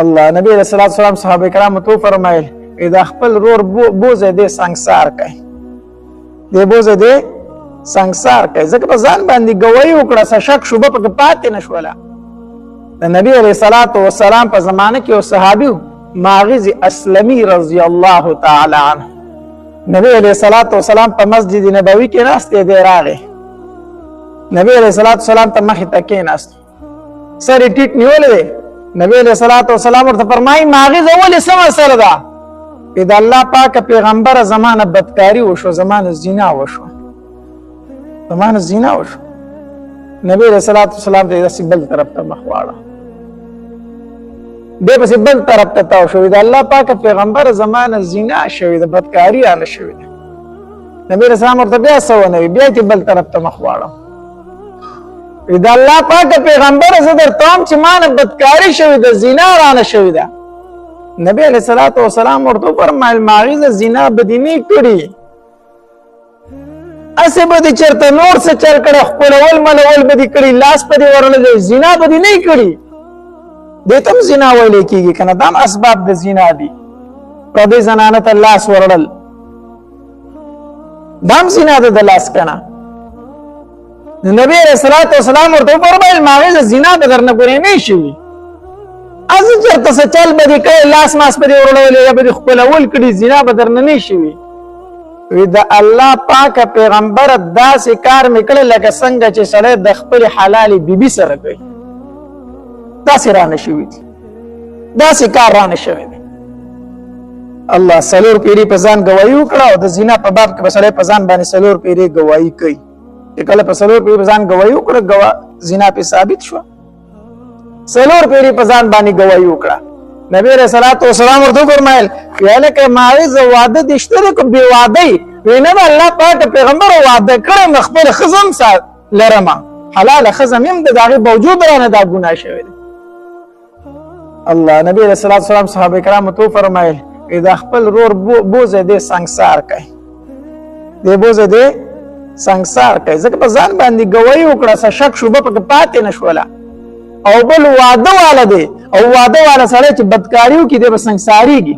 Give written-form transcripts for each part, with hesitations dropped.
الله نبی علیہ الصلوۃ والسلام صحابه کرام ته فرمایل اذا خپل رور بوزه دې سنگسار کوي دې بوزه دې سنگسار کوي ځکه په ځان باندې گواہی وکړه څه شک شوبه پکې پاتې نشوله د نبی علیہ الصلوۃ والسلام په زمانه کې یو صحابي ماغز اسلمی رضی الله تعالی عنه نبی علیہ الصلوۃ والسلام په مسجد نبوي کې ناست دی راغی نبی علیہ الصلوۃ والسلام ته مخې ته کېناست سر یې ټیټ نیولې دی نبی علیہ الصلوۃ والسلام ورته فرمایي ماغز ولې څه مسله ده اذا الله پاک پیغمبر زمانه بدکاری وشو زمانه زنا وشو زمانه زنا وشو نبی علیہ الصلوۃ والسلام ته داسې بل طرف ته مخ واړه دې پسې بل طرف ته تاو شو اذا الله پاک پیغمبر زمانه زنا شوی د بدکاری آله شوی نبی علیہ السلام ورته بیا څه ونه بیا چې بل طرف ته مخ واړه اذا الله پاک پیغمبر زه درته وایم چې مانه بدکاری شوی د زنا رانه شوی ده نبی علیہ الصلوۃ والسلام ورته فرمایل ماغز زنا بدینی کړي اسه به چرته نور څه چل کړه خپل ول ملول به کړي لاس په ورل زنا بدینی کړي دته هم زنا ویل کیږي کنه دا اسباب د زنا دي په دې زنانه ته لاس ورل دام زنا د لاس کنه نبی علیہ الصلوۃ والسلام ورته فرمایل ماغز زنا به درنه ګورې نه شي از چرته څه چل به کړي لاس ماس په ورول یا به خپل ول کړي زنا به درنه نه شي وی دا الله پاک پیغمبر داسې کار میکړه لکه څنګه چې سړی د خپل حلال بیبي سره کوي داسې رانه شوي دي داسې کار رانه شوی دی الله څلور پیري په ځان ګواهي وکړه او د زنا په باب کې به سړی په ځان باندې څلور پیري ګواهي کوي چې کله په څلور پیري په ځان ګواهي وکړه زنا پې ثابت شوه څلور پیري په ځان باندې ګواهي وکړه نبی علیہ الصلوۃ والسلام ورته فرمایل خیال کې ماویز واده دشته کو بی واده وینه الله پاک پیغمبر واده کړم خپل خزم سره لرما حلال خزم يم د داغه موجود رانه دا ګناه شوی الله نبی علیہ الصلوۃ والسلام صحابه کرام ته فرمایل اذا خپل رور بوزه دې سنگسار کوي دې بوزه دې سنگسار کوي ځکه په ځان باندې گواہی وکړه څه شک شوبه پکې پاتې نشوله او بل واده والا دی او واده والا سره چې بدکاریو کې د بسنګساریږي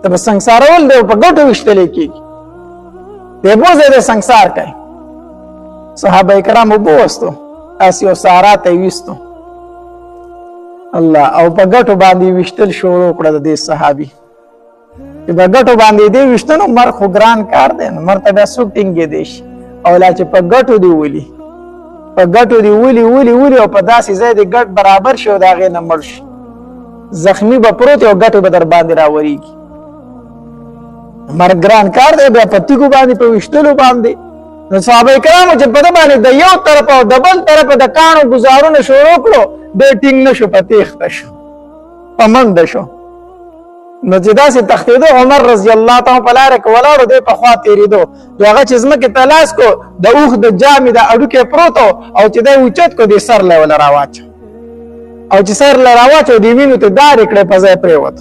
د بسنګسارول دی په ګټو وشتل کېږي د بوزه د سنگسار کوي صحابه کرام وبوستو اسیو سارا ته وستو الله او په ګټو باندې وشتل شروع کړل د صحابي چې په ګټو باندې دی وشتنو مر خو ګران کار دی مرتبه سوټینګ دی او لا چې په ګټو دی ولي په ګټو دی ولي او په داسې ځای دی ګټ برابر شو دا غې نه مړ شي زخمی به پروت او ګټو به در باندې راوريږي مرګ ګران کار دی بیا په تیګو باندې په وشتلو باندې نو صحابه کرام چې په باندې د یو طرف او د بل طرف د کانو گزارونه شروع کړو د ټینګ نشو په تیخته شو پمند شو نو چې داسې تختیدو عمر رضی الله تعالی په لاره کې ولاړو دی په خوا تېرېدو نو هغه چې ځمکې ته لاس کو د اوښ د جامې د اډوکې پروت او چې دی اوچت کو د سر لیوله راواچو او چې سر له راواچو د وینو ته دارې کړې په ځای پرېوت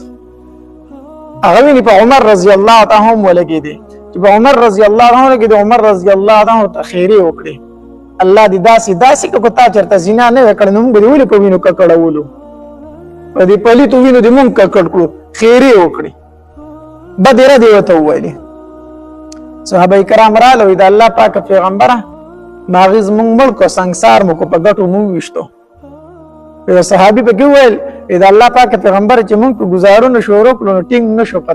هغه وینې په عمر رضی الله تعالی هم ولګېدې چې په عمر رضی الله تعالی کې د عمر رضی الله تعالی ته خیرې وکړې الله دې داسې که تا چېرته زنا نه وی کړې نو موږ به دې ولې په وینو ککړولو په دې پلیتو وینو دې موږ ککړ کړو خیرې وکړي بدره دی ورته وویلې صحابه کرام راغلل د الله پاک پیغمبره ماغز موږ مړ کو سنگسار مو کو په ګټو موږ وشتو یو صحابي پکې وویل د الله پاک پیغمبر چې موږ په گزارونو شروع کړو ټینګ نشو په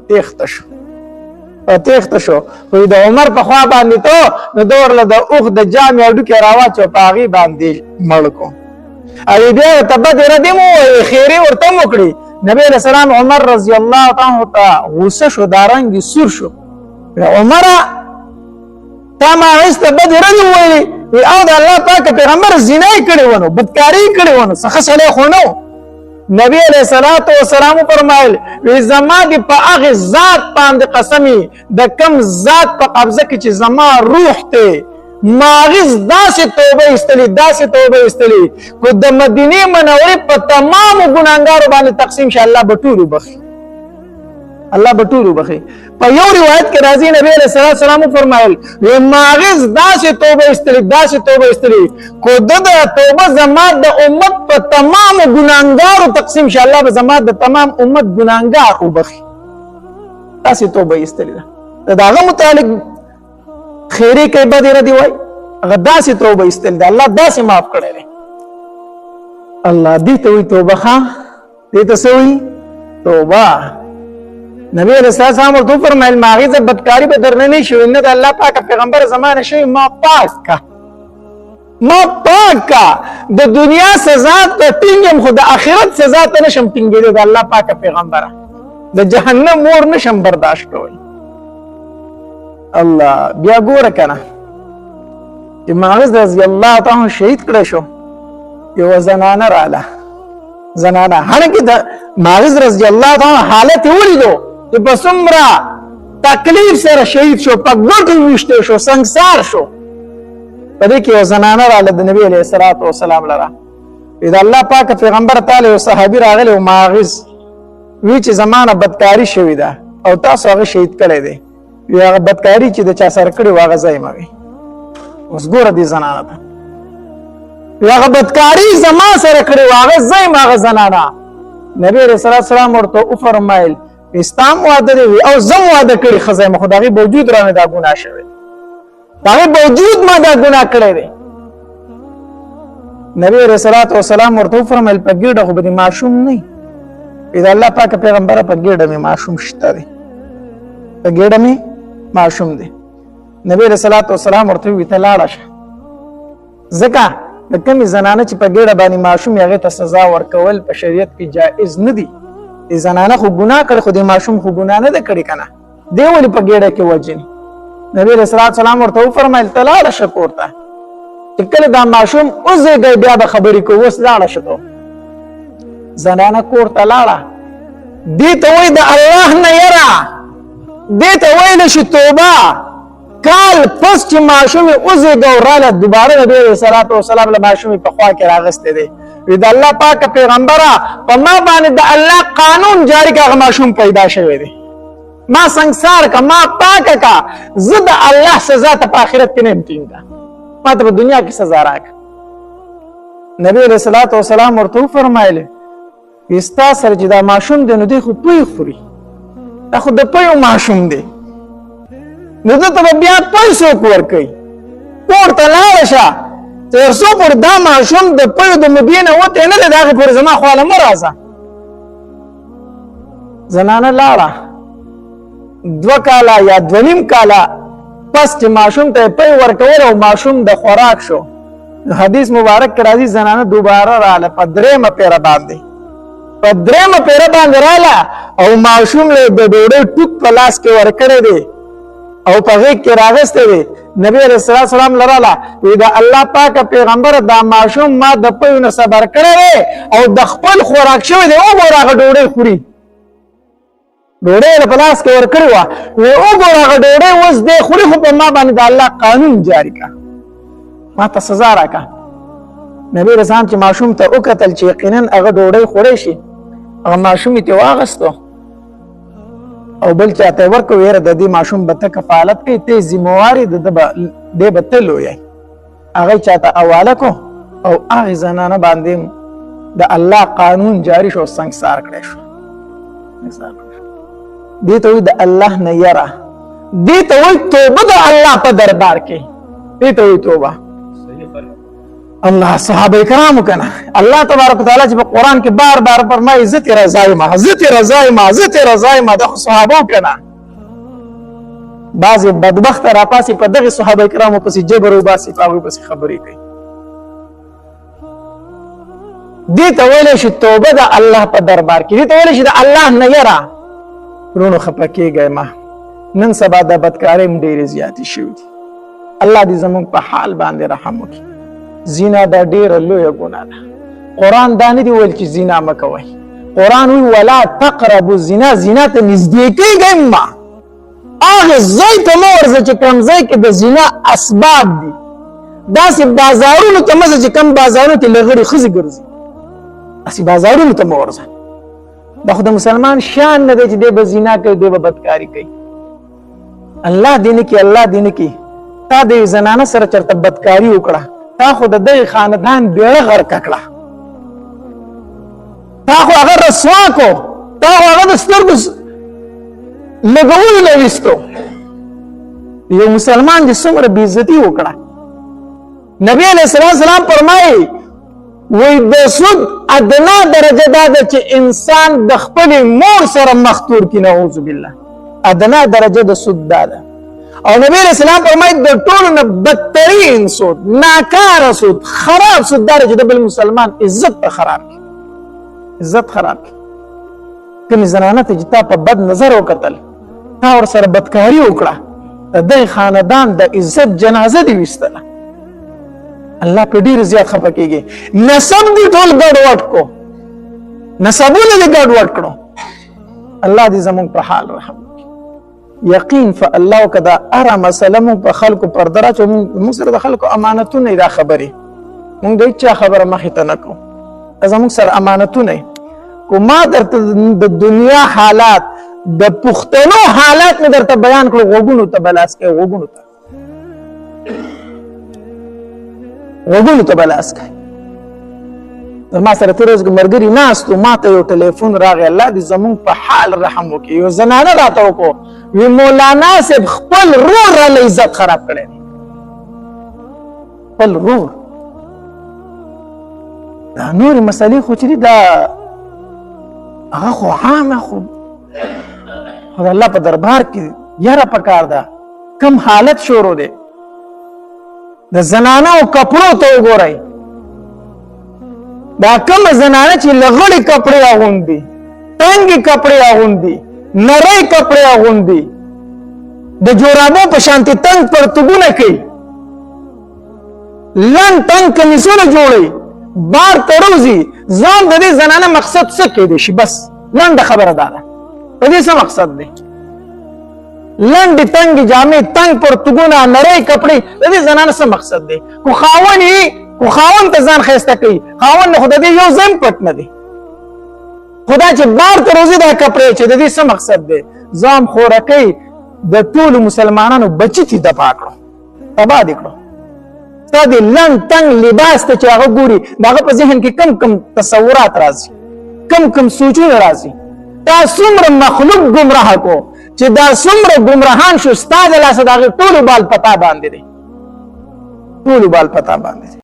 تیخته شو وي د عمر په خوا باندې ته نو دور له د اوخ د جامې اډو کې راواچو په هغې باندې مړ کو او بیا ته بدره دې مو خیرې ورته وکړي نبی علیہ السلام عمر رضی الله تعالی ته غوسه شو دارنګ سور شو عمر تا ما است بدره دی ویلي وی او د الله پاک پیغمبر زنا کړي ونه بدکاری کړي ونه څه سره خو نو نبی علیہ الصلوۃ والسلام فرمایل وی زما دی په هغه ذات باندې قسمی د کم ذات په قبضه کې چې زما روح ته ماغز داسې توبه استلی کو د مدینه منورې په تمام ګناګارو باندې تقسیم شه الله به ټول بخي الله به ټول وبخي. په یو روایت کې راځي نبی علیہ الصلوۃ والسلام فرمایل ماغز داسې توبه استلی کو د توبه زما د امت په تمام ګناهګارو تقسیم شي الله به زما د تمام امت ګناهګار وبخي. داسې توبه استلی ده داغه متعلق خیری کې بدی ردی وای هغه داسې توبه استلی ده الله داسې معاف کړی دی. الله دې ته وی توبه ښه دې ته سوی توبه. نبی علیہ السلام ورته فرمایل ماغي ز بدکاری به درنه نه شو نه د الله پاک پیغمبر زمانه شوی ما پاک کا د دنیا سزا ته ټینګم خو د آخرت سزا ته نشم ټینګېدل د الله پاک پیغمبر د جهنم اور نشم برداشت کوي. الله بیا ګوره کنه چې ماغي رضی الله تعالی شهید کړه شو یو زنانه رااله زنانه هغه د ماغي رضی الله تعالی حالت ولیدو چې په څومره تکلیف سره شهید شو په ګوتو وشته شو سنگسار شو. په دې کې یو زنانه رااله د نبی علیه الصلاۃ والسلام لره د الله پاک پیغمبر تعالی او صحابي راغلی او ماغز وی چې زمانه بدکاری شوی ده او تاسو هغه شهید کړی دی وی هغه بدکاری چې د چا سره کړی واغه ځای مګي. اوس ګوره دې زنانه ته وی هغه بدکاری زما سره کړی واغه ځای ماغه زنانه. نبی علیه الصلاۃ والسلام ورته او فرمایل استام واده دی او زم واده کړی خزای مخداغي موجود رانه دا ګناه شوی داغه موجود ما دا ګناه کړی دی. نبی رسول الله والسلام ورته فرمایل په ګډه خو به معصوم نه اذا الله پاک پیغمبر په ګډه می معصوم شته دی په ګډه می معصوم دی. نبی رسول الله والسلام ورته وی ته لاړه شه ځکه د کومې زنانه چې په ګډه باندې معصوم هغه ته سزا ورکول په شریعت کې جائز نه دی. زنانه خو ګناه کړ خو د معصوم خو ګناه نه کړی کنه دی ولې په ګډه کې وجنی. نبی رسول الله سلام ورته فرمایل تلاله شکورته چې کله دا معصوم اوسېږي بیا به خبرې کوو وس لاړه شته زنانه کور ته لاړه دې ته وای د الله نه یرا دې ته ویل شي توبه کال پس چې معصوم اوسېږي وراله دوباره نبی رسول الله سلام له معصوم په خوا کې راغسته دی وی د الله پاک پیغمبره په ما باندې د الله قانون جاری کا معصوم پیدا شوی دی ما سنگسار کا ما پاک کا زد الله سزا ته په آخرت کې نه امتینګا ما ته په دنیا کې سزا راک. نبی رسول الله والسلام ورته فرمایله استا سره چې دا معصوم دی نو دی خو پوی خوري دا خو د پوی معصوم دی نو ته بیا پوی سو کور کوي ورته لاړ شه تر څو پر دا معصوم د پوی د مدینه وته نه دغه پر زما خواله مرزه زنانه لاړه 2 کاله یا 2.5 کاله پس چې معصوم ته پي ورکول او معصوم د خوراک شو. حدیث مبارک کې راځي زنانه دوباره رااله په درېمه پیره باندې رااله او معصوم له د ډوډۍ ټوک په لاس کې ورکړی دی او په غېږ کې راغستی دی. نبی رسول الله سلام لراله وی د الله پاک پیغمبر دا معصوم ما د پيو نه صبر کړی او د خپل خوراک شوی دی او هغه ډوډۍ خوري ډوډۍ په لاس کې ورکړی وه وی وګوره هغه ډوډۍ اوس دی خوري خو په ما باندې د الله قانون جاري کړه ما ته سزا راکړه. نبی رسول الله چې معصوم ته وکتل چې یقینا هغه ډوډۍ خوړی شي هغه معصوم یې واغستو او بل چاته ورکو یره د دې معصوم به ته کفالت کوي ته ذمہواری د دې به ته لوی هغه چاته حواله کو او هغه زنانه باندې د الله قانون جاری شو سنگسار کړی شو. دې ته وي د الله نه یره دې ته وي توبه د الله په دربار کې دې ته وي توبه. الله صحابه کرامو کنه الله تبارک وتعالى چې په قران کې بار بار فرمایي عزت رضای ما د صحابه کنه بعض بدبخت را پاسي په دغه صحابه کرامو پسې جبر او باسي هغه پسې خبرې کوي. دې ته ویل شي توبه د الله په دربار کې دې ته ویل شي د الله نه یرا ورونو خپکیږي ما نن سبا د بدکارۍ ډېرې زیاتې شوې دي. الله دې زموږ په حال باندې رحم وکړي. زنا دا ډېره لویه ګناه ده. قرآن دا نه دی ویل چې زنا مه کوئ. قرآن وی ولا تقربوا الزنا زنا ته نږدې کېږئ مه هغه ځای ته مه ورځه چې کوم ځای کې د زنا اسباب دي داسې بازارونو ته مه ځه چې کوم بازارونو کې لغړې ښځې ګرځي داسې بازارونو ته مه ورځه دا خو د مسلمان شان نه دی چې دی به زنا کوي دی به بدکاري کوي. الله دې نه کړي، الله دې نه کړي تا د زنانه سره چېرته بدکاري وکړه، تا خو د دغې خاندان بیړه غرقه کړه، تا خو هغه رسوا کو، تا خو هغه د سترګو لګولو نه ویستو. یو مسلمان دې څومره بېعزتي وکړه. نبی علیه السلام فرمایي وی د سود ادنا درجه دا ده چې انسان د خپلې مور سره مختور کړي، نعوذ بالله. ادنا درجه د سود دا ده. او نبی علیہ السلام فرمایي د ټولو نه بدترین سود، ناکاره سود، خراب سود دا چې د بل مسلمان عزت ته خراب کړي، عزت خراب کړي. کومې زنانه ته چې تا په بد نظر وکتل، تا ورسره بدکاري وکړه، د دغې خاندان د عزت جنازه دې ویستله. الله په ډېر زیات خفه کېږي. نسب دې ټول ګډوډ کو، نسبونه دې ګډوډ کړو. الله دې زموږ په حال رحم وکړي. یقین په الله که دا هره مسله مونږ په خلکو پرده راچو، مونږ سره د خلکو امانتونه دا خبرې مونږ د هېچا خبره مخې ته نه کوو. که زموږ سره امانتونه کو ما درته د دنیا حالات د پښتنو حالات مې درته بیان کړو، غوږونو ته به لاس کوې، غوږونو ته غوږونو ته به لاس کوې. ما سره تېره ورځ ملګري ناست و، ما ته یو ټلیفون راغی. الله دې زموږ په حال رحم وکړي. یو زنانه راته وکړو، وی مولانا صاحب خپل رور راله عزت خراب کړی دی، خپل رور. دا نورې مسلې خو چې دي دا هغه خو عامه، خو د الله په دربار کې یاره پکار ده. کم حالت شروع دی د زنانو کپړو ته وګورئ. دا کم زنانه چې لغړې کپړې اغوندي، تنګې کپړې اغوندي، نری کپړې اغوندي، د جورابو په شانتې تنګ پرتوګونه کوي، لنډ تنګ کمیسونه جوړوي، بار ته روزي. ځان د دې زنانه مقصد څه کیدی شي؟ بس لنډه خبره دا ده، په دې څه مقصد دی؟ لنډې تنګې جامې، تنګ پرتوګونه، نری کپړې، د دې زنانه څه مقصد دی؟ خو خاوند یې خو خاوند ته ځان ښایسته کوي، خاوند نه خو د دې یو ځم پټ نه دی. خدا چې بار ته روزي دا کپړې چې د دې څه مقصد دی؟ ځان خورکۍ د ټولو مسلمانانو بچي چې دفاع کړو، تباه دې کړو. ستا دې لنډ تنګ لباس ته چې هغه ګوري، د هغه په ذهن کې کم کم تصورات راځي، کم کم سوچونه راځي. تا څومره مخلوق ګمراه کو چې دا څومره ګمراهان شو، ستا د لاسه د هغې ټولو بال پتا باندې دی، ټولو بال پتا باندې دی.